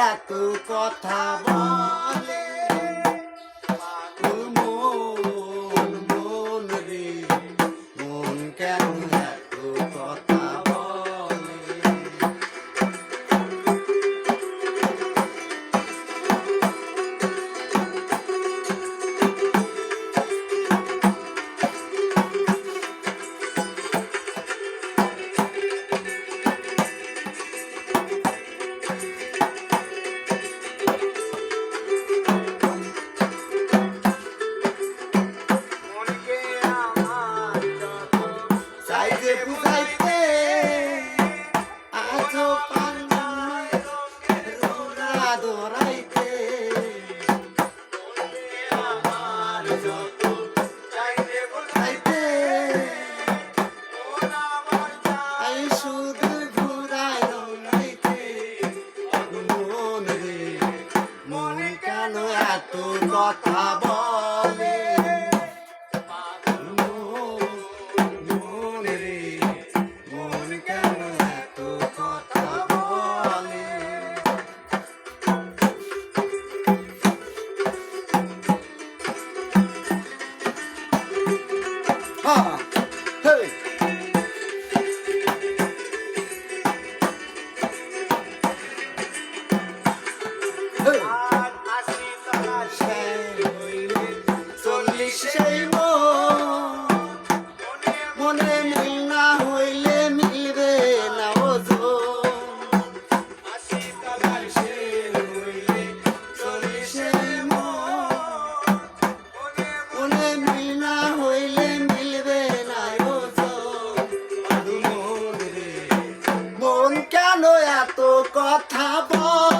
এত কথা বলে মন মন রে মন কেন এত কথা বলে চাইতে বুঝাইতে আজও পান্নায় রোরা দৌড়াইতে আমার যত চাইতে বুঝাইতে আই শুধু ঘুরায় দৌড়াইতে মন রে মন কেন এত কথা বলে সেই মনে মিল না হইলে মিলবে না মনে মিল না হইলে মিলবে না মন কেন এত কথা বল